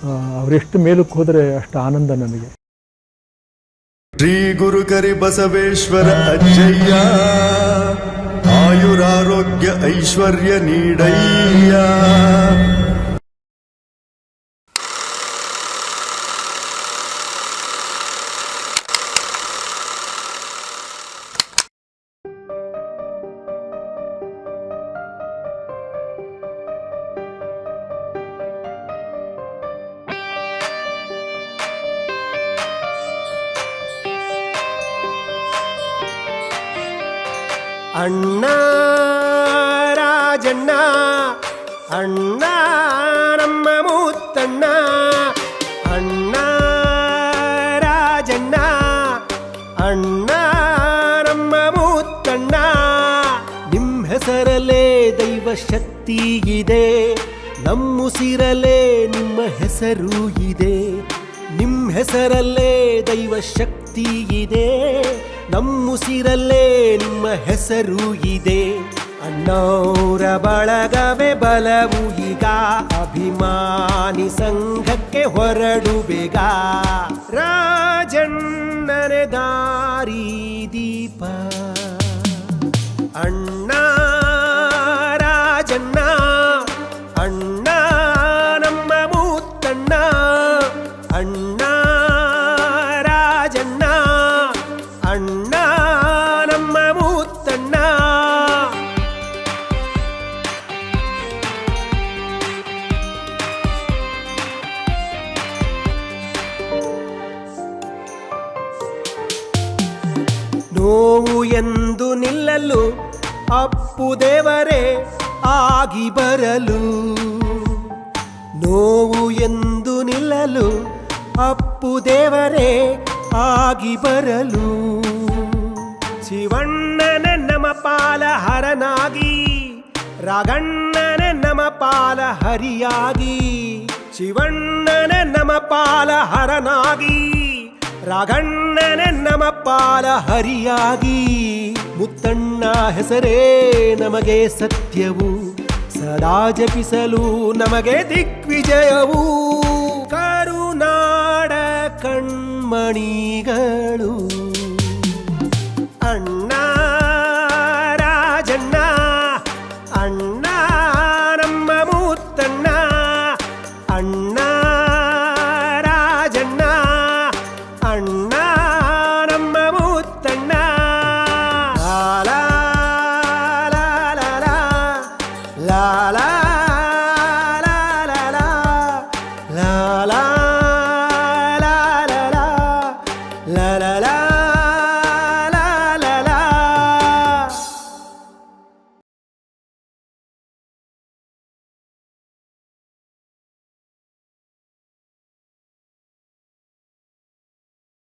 ಅವರೆಷ್ಟು ಮೇಲಕ್ಕೆ ಹೋದರೆ ಅಷ್ಟು ಆನಂದ ನನಗೆ. ಶ್ರೀ ಗುರು ಕರಿ ಬಸವೇಶ್ವರ ಅಜ್ಜಯ್ಯ, ಆಯುರಾರೋಗ್ಯ ಐಶ್ವರ್ಯ ನೀಡಯ್ಯ. ಅಣ್ಣ ರಾಜಣ್ಣ, ಅಣ್ಣ ನಮ್ಮ ಮುತ್ತಣ್ಣ, ಅಣ್ಣ ರಾಜಣ್ಣ, ಅಣ್ಣ ನಮ್ಮ ಮುತ್ತಣ್ಣ. ನಿಮ್ಮ ಹೆಸರಲ್ಲೇ ದೈವ ಶಕ್ತಿ ಇದೆ, ನಮ್ಮುಸಿರಲ್ಲೇ ನಿಮ್ಮ ಹೆಸರು ಇದೆ. ನಿಮ್ಮ ಹೆಸರಲ್ಲೇ ದೈವ ಶಕ್ತಿ ಇದೆ, ನಮ್ಮುಸಿರಲ್ಲೇ ನಿಮ್ಮ ಹೆಸರು ಇದೆ. ಅಣ್ಣೋರ ಬಳಗವೇ ಬಲವು ಈಗ, ಅಭಿಮಾನಿ ಸಂಘಕ್ಕೆ ಹೊರಡು ಬೇಗ. ರಾಜಣ್ಣನೆ ದಾರಿ ದೀಪ, ಅಣ್ಣ ರಾಜಣ್ಣ, ಅಣ್ಣ ನಮ್ಮ ಮುತ್ತಣ್ಣ, ಅಣ್ಣ ರಾಜಣ್ಣ, ಅಣ್ಣ ನಮ್ಮ ಮುತ್ತಣ್ಣ. ನೋವು ಎಂದು ನಿಲ್ಲಲು ಅಪ್ಪು ದೇವರೇ ಆಗಿ ಬರಲು, ನೋವು ಎಂದು ನಿಲ್ಲಲು ಅಪ್ಪು ದೇವರೇ ಆಗಿ ಬರಲು. ಶಿವಣ್ಣನ ನಮ ಪಾಲ ಹರನಾಗಿ, ರಾಘಣ್ಣನ ನಮ ಪಾಲ ಹರಿಯಾಗಿ. ಶಿವಣ್ಣನ ನಮ ಪಾಲ ಹರನಾಗಿ, ರಾಘಣ್ಣನ ನಮ ಪಾಲ ಹರಿಯಾಗಿ. ಮುತ್ತಣ್ಣ ಹೆಸರೇ ನಮಗೆ ಸತ್ಯವು, ಸದಾ ಜಪಿಸಲು ನಮಗೆ ದಿಗ್ವಿಜಯವು. ಕರುನಾಡ ಕಣ್ಮಣಿಗಳು ಅಣ್ಣ ರಾಜಣ್ಣ, ಅಣ್ಣ ನಮ್ಮ ಮುತ್ತಣ್ಣ, ಅಣ್ಣ ರಾಜಣ್ಣ, ಅಣ್ಣ ನಮ್ಮ ಮುತ್ತಣ್ಣ. ಲಾಲಾ ಲಾಲಾ ಲಾಲಾ ಲಾಲಾ ಲಾಲಾ ಲಾಲಾ ಲಾಲಾ